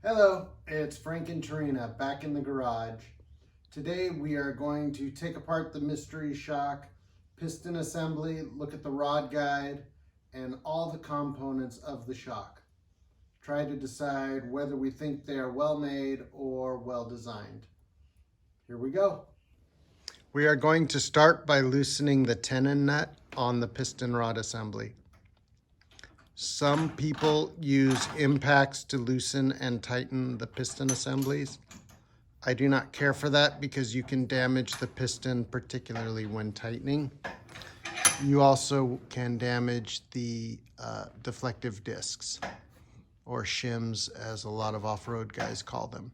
Hello, it's Frank and Terina back in the garage. Today we are going to take apart the mystery shock, piston assembly, look at the rod guide, and all the components of the shock. Try to decide whether we think they are well made or well designed. Here we go. We are going to start by loosening the tenon nut on the piston rod assembly. Some people use impacts to loosen and tighten the piston assemblies. I do not care for that because you can damage the piston, particularly when tightening. You also can damage the deflective discs, or shims as a lot of off-road guys call them.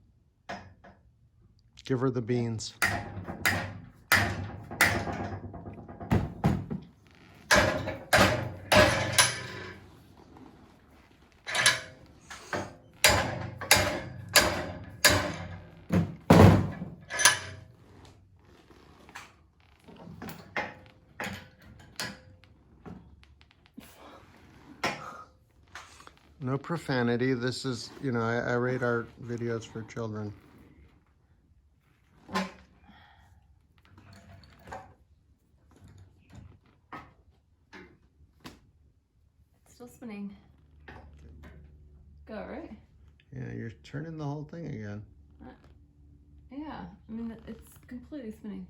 Give her the beans. No profanity. This is, I rate our videos for children. Still spinning. Go, right? Yeah, you're turning the whole thing again. Yeah, I mean, it's completely spinning.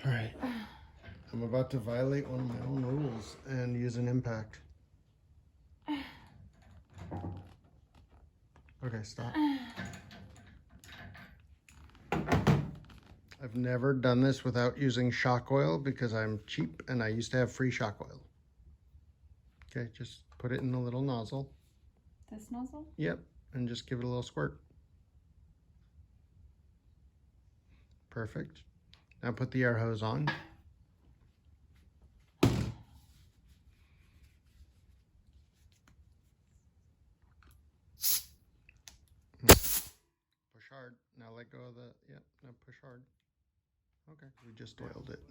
All right. I'm about to violate one of my own rules and use an impact. Okay, stop. I've never done this without using shock oil because I'm cheap and I used to have free shock oil. Okay, just put it in the little nozzle. This nozzle? Yep, and just give it a little squirt. Perfect. Now put the air hose on. Push hard. Now let go of the, yep, now push hard. Okay, we just oiled it.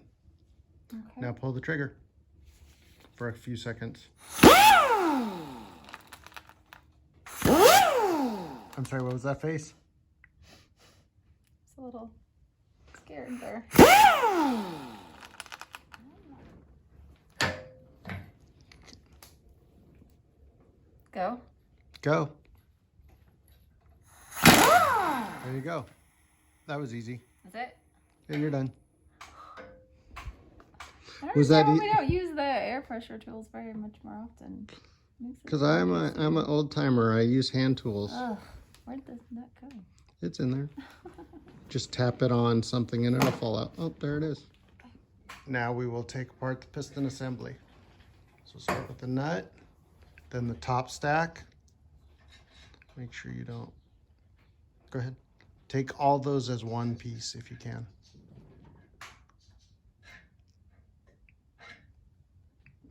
Okay. Now pull the trigger for a few seconds. I'm sorry, what was that face? It's a little scared there. Go. Go. There you go. That was easy. Is it? And you're done. I Was that we don't use the air pressure tools very much more often. Because I'm an old timer. I use hand tools. Ugh, where'd the nut go? It's in there. Just tap it on something and it'll fall out. Oh, there it is. Okay. Now we will take apart the piston assembly. So start with the nut, then the top stack. Make sure you don't. Go ahead. Take all those as one piece if you can.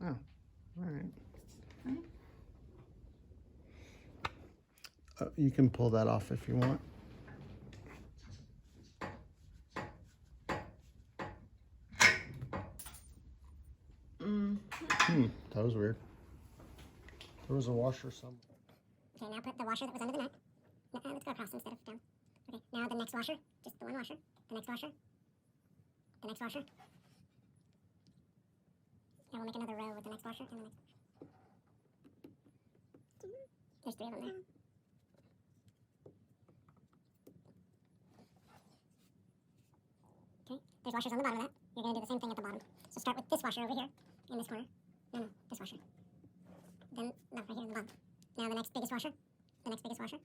Oh, all right. You can pull that off if you want. That was weird. There was a washer somewhere. Okay, now put the washer that was under the nut. Let's go across instead of down. Okay, now the next washer, just the one washer. The next washer. The next washer. Now we'll make another row with the next washer and the next washer. There's 3 of them there. Okay, there's washers on the bottom of that. You're going to do the same thing at the bottom. So start with this washer over here, in this corner. No, this washer. Then, no, right here in the bottom. Now the next biggest washer. The next biggest washer.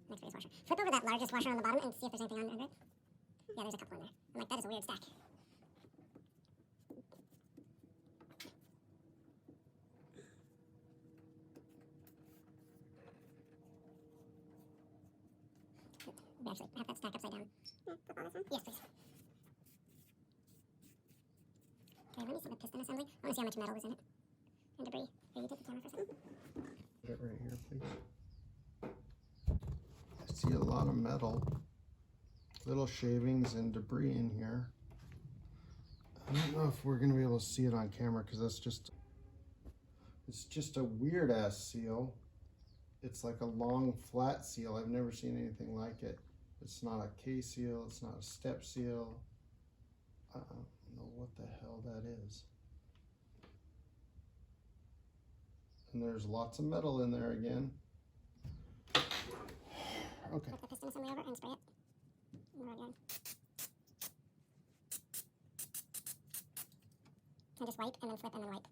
Next biggest washer. Flip over that largest washer on the bottom and see if there's anything under it. Yeah, there's a couple in there. I'm like, that is a weird stack. We actually have that stack upside down. Flip all this one? Yes, please. Okay, let me see the piston assembly. I want to see how much metal is in it. And debris. Here, you take the camera for a second. Put it right here, please. I see a lot of metal. Little shavings and debris in here. I don't know if we're going to be able to see it on camera because it's just a weird ass seal. It's like a long flat seal. I've never seen anything like it. It's not a K seal, it's not a step seal. I don't know what the hell that is. And there's lots of metal in there again. Okay. Put the piston assembly over and spray it in the road yard. And just wipe and then flip and then wipe.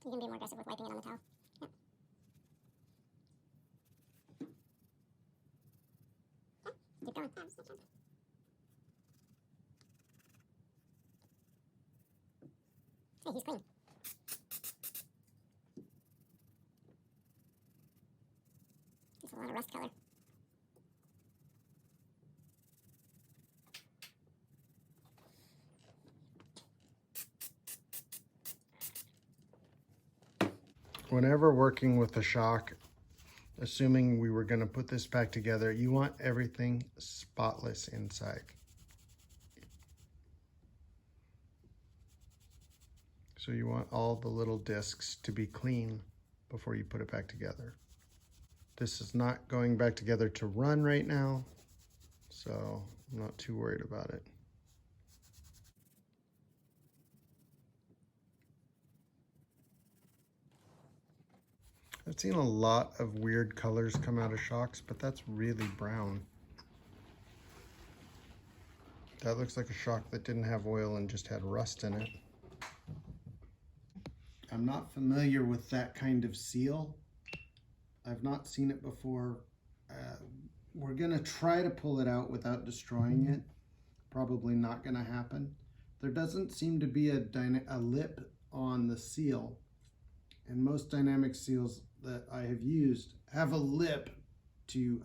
You can be more aggressive with wiping it on the towel. Yep. Keep going. Hey, he's clean. It's a lot of rust color. Whenever working with a shock, assuming we were going to put this back together, you want everything spotless inside. So you want all the little discs to be clean before you put it back together. This is not going back together to run right now, so I'm not too worried about it. I've seen a lot of weird colors come out of shocks, but that's really brown. That looks like a shock that didn't have oil and just had rust in it. I'm not familiar with that kind of seal. I've not seen it before. We're gonna try to pull it out without destroying it. Probably not gonna happen. There doesn't seem to be a lip on the seal. And most dynamic seals that I have used have a lip to,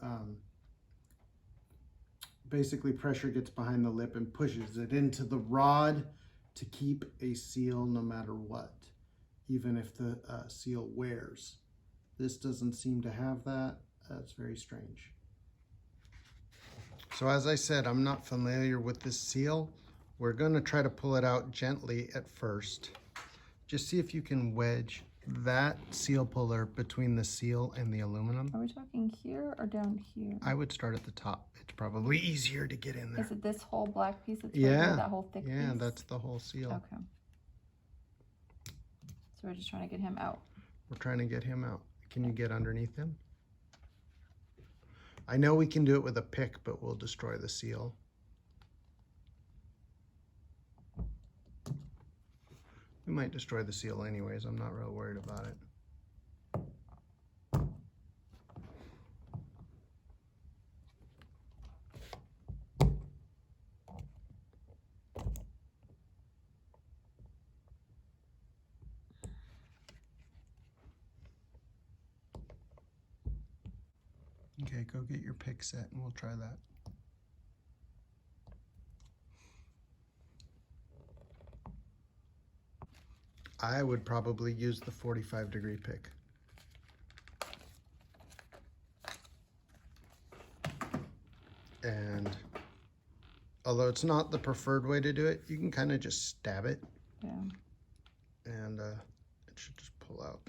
basically pressure gets behind the lip and pushes it into the rod to keep a seal no matter what, even if the seal wears. This doesn't seem to have that. That's very strange. So as I said, I'm not familiar with this seal. We're going to try to pull it out gently at first. Just see if you can wedge that seal puller between the seal and the aluminum. Are we talking here or down here? I would start at the top. It's probably easier to get in there. Is it this whole black piece that's Yeah, right here, that whole thick piece? Yeah, that's the whole seal. Okay. So we're just trying to get him out. We're trying to get him out. Can you get underneath him? I know we can do it with a pick, but we'll destroy the seal. We might destroy the seal anyways. I'm not real worried about it. Okay, go get your pick set and we'll try that. I would probably use the 45-degree pick. And although it's not the preferred way to do it, you can kind of just stab it. Yeah. And it should just pull out.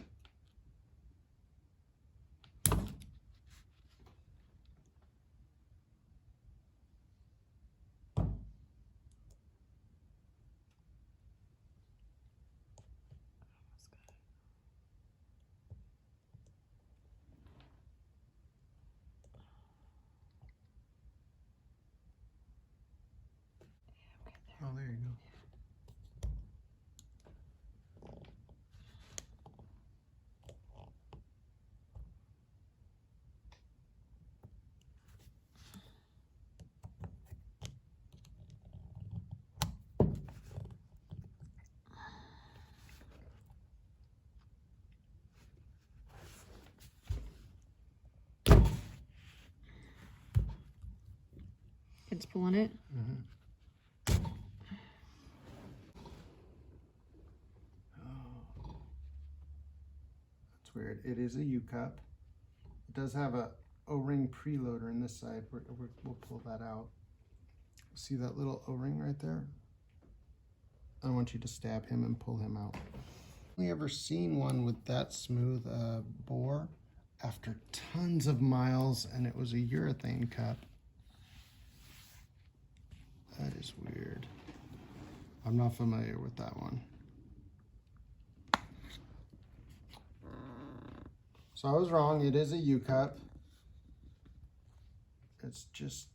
Oh, there you go. It's pulling it. Mm-hmm. Weird. It is a U-cup. It does have a O-ring preloader in this side. We'll pull that out. See that little O-ring right there? I want you to stab him and pull him out. Only ever seen one with that smooth bore after tons of miles, and it was a urethane cup. That is weird. I'm not familiar with that one. So I was wrong, it is a U-cup. It's just,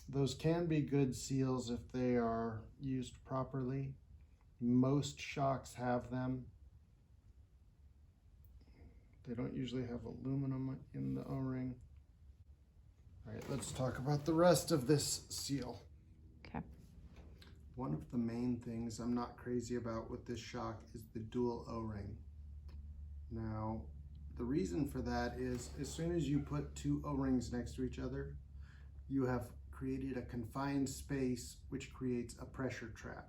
those can be good seals if they are used properly. Most shocks have them. They don't usually have aluminum in the O-ring. All right, let's talk about the rest of this seal. Okay. One of the main things I'm not crazy about with this shock is the dual O-ring. Now, the reason for that is as soon as you put two O-rings next to each other, you have created a confined space which creates a pressure trap.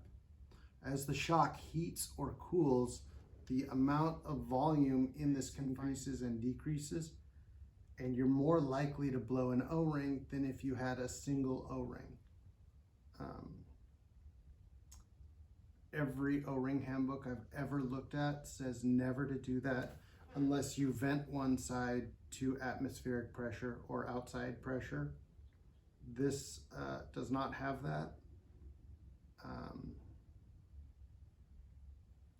As the shock heats or cools, the amount of volume in this increases and decreases, and you're more likely to blow an O-ring than if you had a single O-ring. Every O-ring handbook I've ever looked at says never to do that unless you vent one side to atmospheric pressure or outside pressure. This does not have that.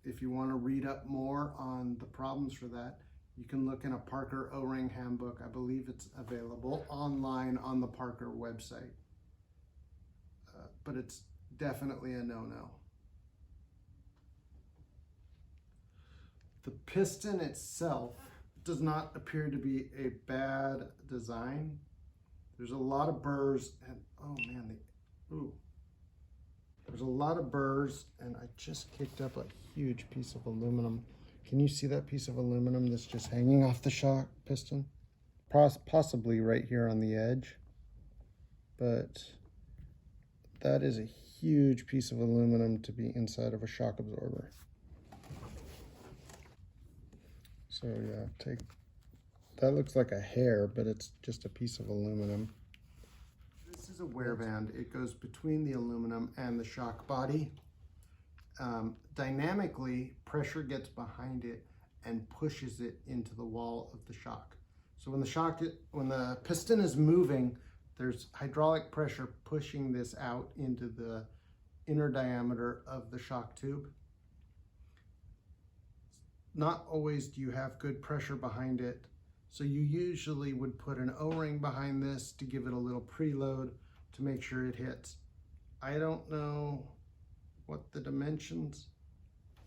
If you want to read up more on the problems for that, you can look in a Parker O-ring handbook. I believe it's available online on the Parker website. But it's definitely a no-no. The piston itself does not appear to be a bad design. There's a lot of burrs and, oh man, there's a lot of burrs, and I just kicked up a huge piece of aluminum. Can you see that piece of aluminum that's just hanging off the shock piston? Possibly right here on the edge, but that is a huge piece of aluminum to be inside of a shock absorber. So yeah, that looks like a hair, but it's just a piece of aluminum. This is a wear band. It goes between the aluminum and the shock body. Dynamically, pressure gets behind it and pushes it into the wall of the shock. So when the piston is moving, there's hydraulic pressure pushing this out into the inner diameter of the shock tube. Not always do you have good pressure behind it, so you usually would put an O-ring behind this to give it a little preload to make sure it hits. I don't know what the dimensions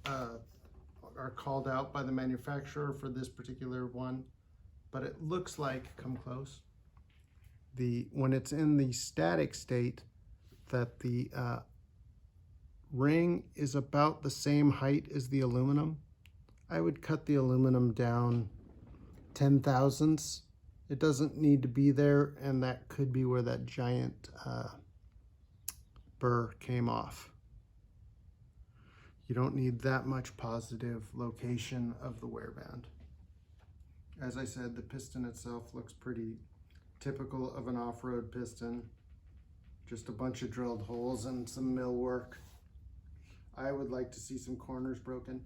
are called out by the manufacturer for this particular one, but it looks like, come close, when it's in the static state, that the ring is about the same height as the aluminum. I would cut the aluminum down 10 thousandths. It doesn't need to be there, and that could be where that giant burr came off. You don't need that much positive location of the wear band. As I said, the piston itself looks pretty typical of an off-road piston. Just a bunch of drilled holes and some mill work. I would like to see some corners broken.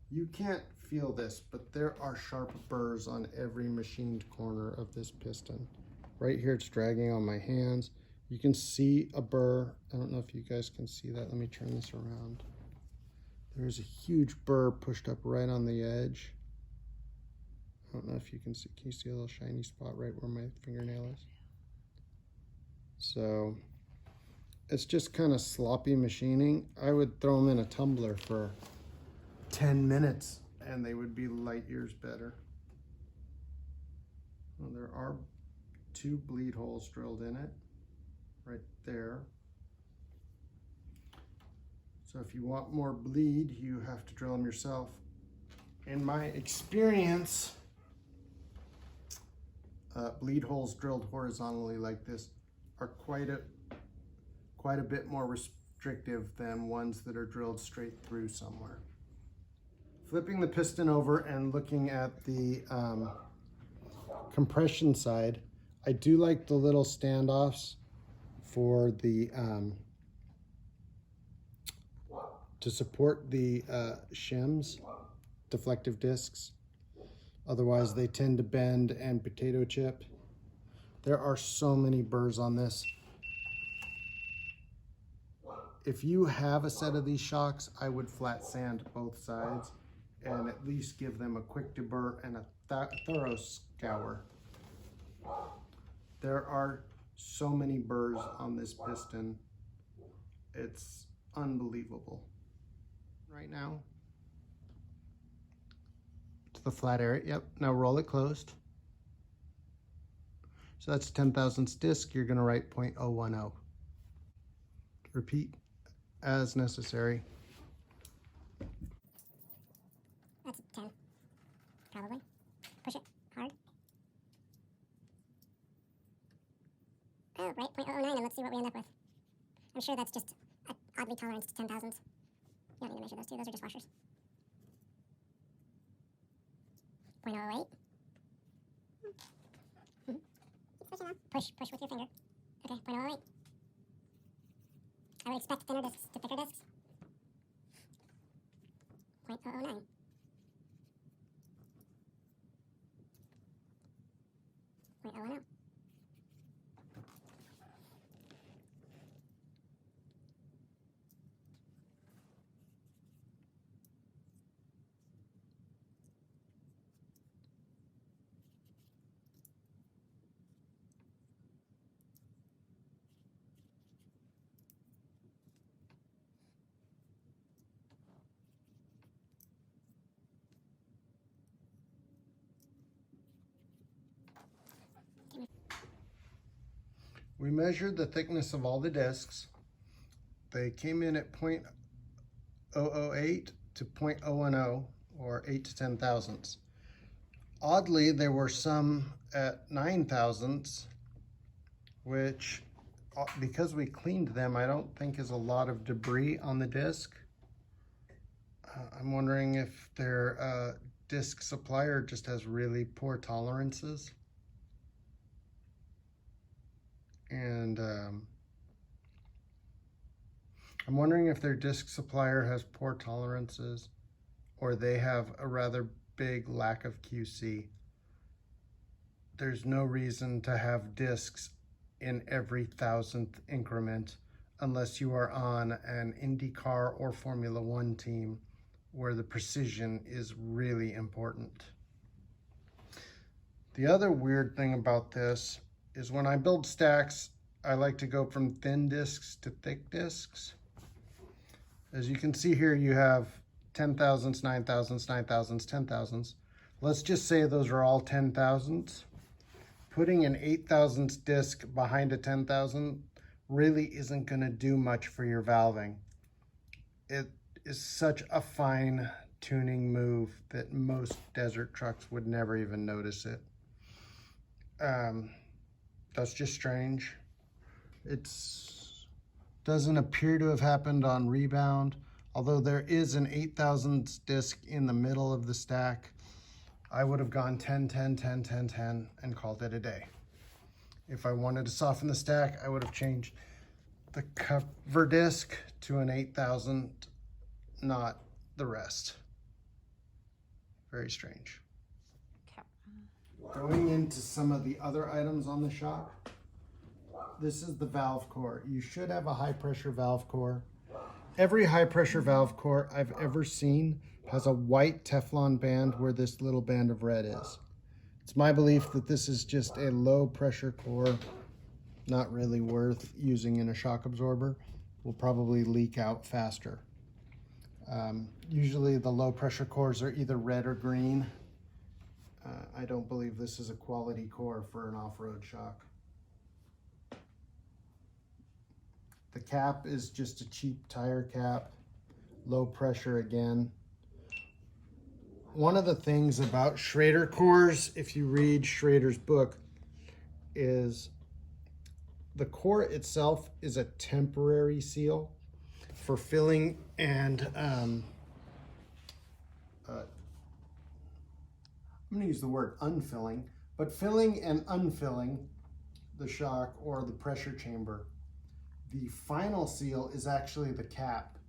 You can't feel this, but there are sharp burrs on every machined corner of this piston. Right here, it's dragging on my hands. You can see a burr. I don't know if you guys can see that. Let me turn this around. There's a huge burr pushed up right on the edge. I don't know if you can see. Can you see a little shiny spot right where my fingernail is? So it's just kind of sloppy machining. I would throw them in a tumbler for 10 minutes and they would be light years better. Well, there are 2 bleed holes drilled in it right there. So if you want more bleed, you have to drill them yourself. In my experience, bleed holes drilled horizontally like this are quite a bit more restrictive than ones that are drilled straight through somewhere. Flipping the piston over and looking at the compression side, I do like the little standoffs for the to support the shims, deflective discs. Otherwise they tend to bend and potato chip. There are so many burrs on this. If you have a set of these shocks, I would flat sand both sides and at least give them a quick deburr and a thorough scour. There are so many burrs on this piston. It's unbelievable. Right now, to the flat area. Yep, now roll it closed. So that's 10 thousandths disc. You're gonna write 0.010. Repeat as necessary. That's 10, probably. Push it hard. Oh, right, 0.009, and let's see what we end up with. I'm sure that's just oddly tolerant to 10 thousandths. You don't need to measure those two, those are just washers. 0.008. Keep pushing on. Push with your finger. Okay, 0.008. I would expect thinner discs to thicker discs. 0.009. 0.010. We measured the thickness of all the discs. They came in at 0.008 to 0.010, or 8 to 10 thousandths. Oddly, there were some at 9 thousandths, which, because we cleaned them, I don't think is a lot of debris on the disc. I'm wondering if their disc supplier just has really poor tolerances. And I'm wondering if their disc supplier has poor tolerances or they have a rather big lack of QC. There's no reason to have discs in every thousandth increment unless you are on an IndyCar or Formula One team where the precision is really important. The other weird thing about this is when I build stacks, I like to go from thin discs to thick discs. As you can see here, you have 10 thousandths, 9 thousandths, 9 thousandths, 10 thousandths. Let's just say those are all 10 thousandths. Putting an 8 thousandths disc behind a 10 thousandth really isn't gonna do much for your valving. It is such a fine tuning move that most desert trucks would never even notice it. That's just strange. It doesn't appear to have happened on rebound, although there is an 8 thousandths disc in the middle of the stack. I would have gone 10, 10, 10, 10, 10 and called it a day. If I wanted to soften the stack, I would have changed the cover disc to an 8 thousandth, not the rest. Very strange. Going into some of the other items on the shock, this is the valve core. You should have a high pressure valve core. Every high pressure valve core I've ever seen has a white Teflon band where this little band of red is. It's my belief that this is just a low pressure core, not really worth using in a shock absorber. Will probably leak out faster. Usually the low pressure cores are either red or green. I don't believe this is a quality core for an off-road shock. The cap is just a cheap tire cap, low pressure again. One of the things about Schrader cores, if you read Schrader's book, is the core itself is a temporary seal for filling and I'm going to use the word unfilling, but filling and unfilling the shock or the pressure chamber. The final seal is actually the cap.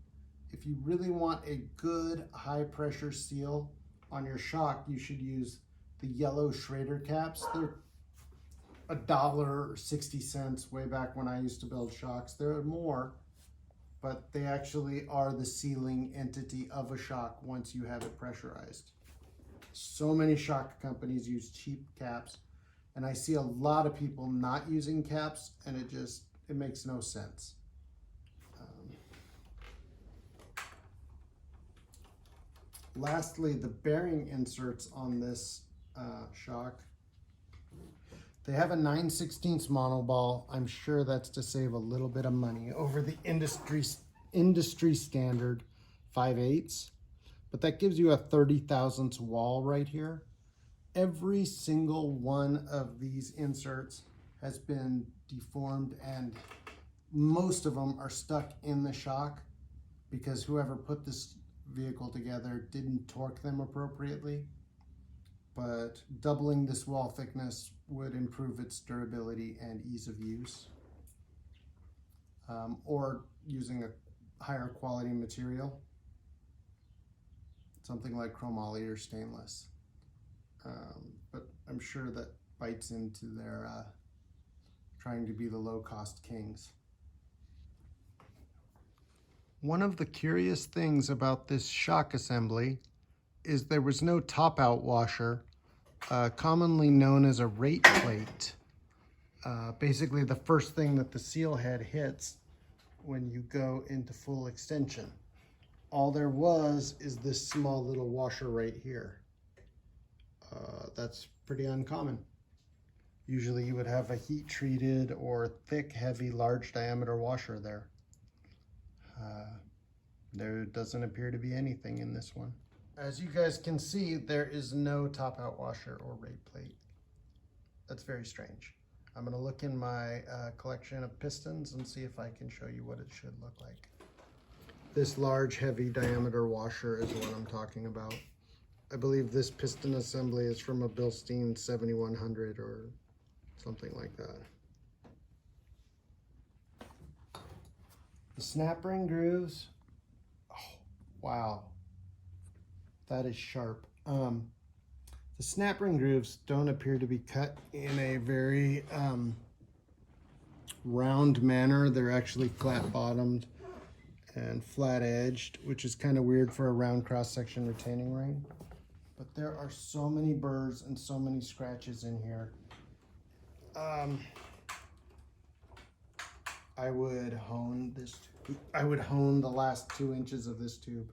if you really want a good high pressure seal on your shock, you should use the yellow Schrader caps. They're $1.60 way back when I used to build shocks. There are more, but they actually are the sealing entity of a shock once you have it pressurized. So many shock companies use cheap caps, and I see a lot of people not using caps, and it makes no sense. Lastly, the bearing inserts on this shock. They have a 9/16 monoball. I'm sure that's to save a little bit of money over the industry standard 5/8, but that gives you a 30 thousandths wall right here. Every single one of these inserts has been deformed, and most of them are stuck in the shock because whoever put this vehicle together didn't torque them appropriately. But doubling this wall thickness would improve its durability and ease of use, or using a higher quality material, something like chromoly or stainless. But I'm sure that bites into their trying to be the low-cost kings. One of the curious things about this shock assembly is there was no top-out washer, commonly known as a rate plate. Basically the first thing that the seal head hits when you go into full extension. All there was is this small little washer right here. That's pretty uncommon. Usually you would have a heat-treated or thick, heavy, large diameter washer there. There doesn't appear to be anything in this one. As you guys can see, there is no top-out washer or rate plate. That's very strange. I'm gonna look in my collection of pistons and see if I can show you what it should look like. This large, heavy diameter washer is what I'm talking about. I believe this piston assembly is from a Bilstein 7100 or something like that. The snap ring grooves, oh, wow. That is sharp. The snap ring grooves don't appear to be cut in a very round manner. They're actually flat bottomed and flat edged, which is kind of weird for a round cross section retaining ring. But there are so many burrs and so many scratches in here. I would hone this. I would hone the last 2 inches of this tube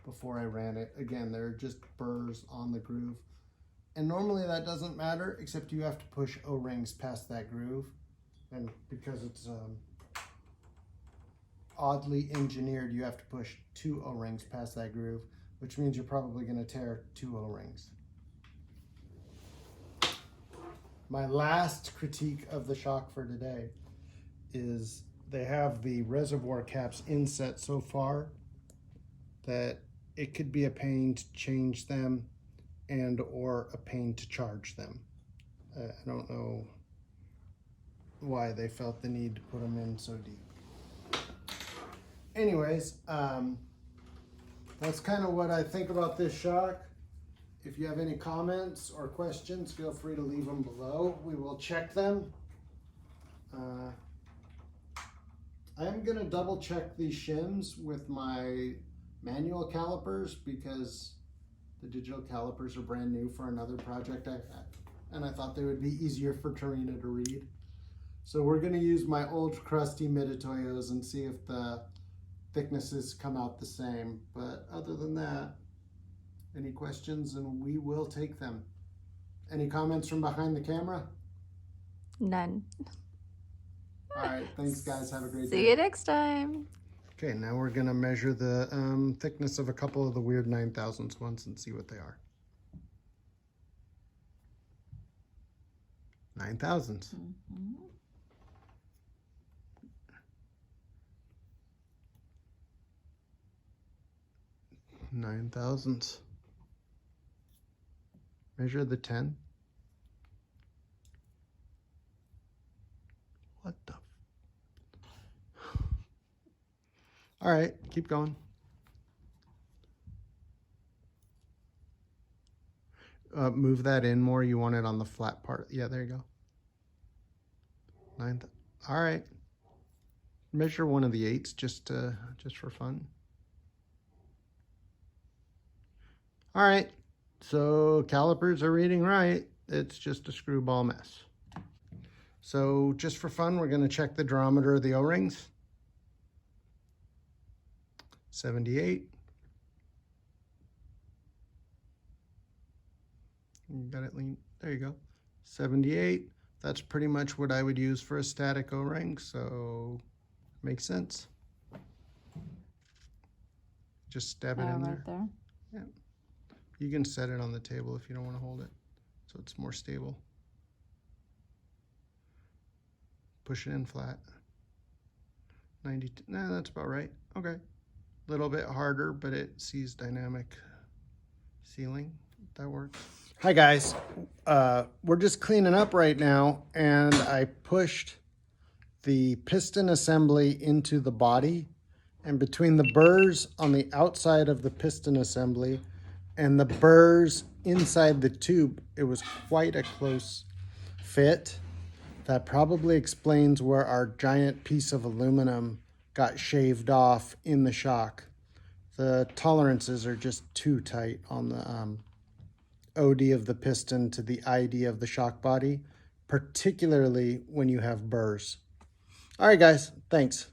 before I ran it. Again, there are just burrs on the groove. And normally that doesn't matter, except you have to push O-rings past that groove. And because it's oddly engineered, you have to push 2 O-rings past that groove, which means you're probably gonna tear 2 O-rings. My last critique of the shock for today is they have the reservoir caps inset so far that it could be a pain to change them and or a pain to charge them. I don't know why they felt the need to put them in so deep. Anyways, that's kind of what I think about this shock. If you have any comments or questions, feel free to leave them below. We will check them. I am going to double check these shims with my manual calipers because the digital calipers are brand new for another project I had, and I thought they would be easier for Terina to read. So we're going to use my old crusty Mitutoyos and see if the thicknesses come out the same. But other than that, any questions and we will take them. Any comments from behind the camera? None. All right, thanks guys, have a great day. See you next time. Okay, now we're gonna measure the thickness of a couple of the weird 9/1000 ones and see what they are. 9/1000. 9/1000. Measure the 10. What the? All right, keep going. move that in more. You want it on the flat part. Yeah, there you go. 9th. All right. Measure one of the 8s just for fun. All right. So calipers are reading right. It's just a screwball mess. So just for fun, we're going to check the durometer of the O-rings. 78. You got it lean. There you go. 78. That's pretty much what I would use for a static O-ring, so makes sense. Just stab it in right there. Yeah. You can set it on the table if you don't want to hold it, so it's more stable. Push it in flat. 92. Nah, that's about right. Okay. A little bit harder, but it sees dynamic sealing. That works. Hi guys. We're just cleaning up right now, and I pushed the piston assembly into the body, and between the burrs on the outside of the piston assembly and the burrs inside the tube, it was quite a close fit. That probably explains where our giant piece of aluminum got shaved off in the shock. The tolerances are just too tight on the OD of the piston to the ID of the shock body, particularly when you have burrs. All right, guys, thanks.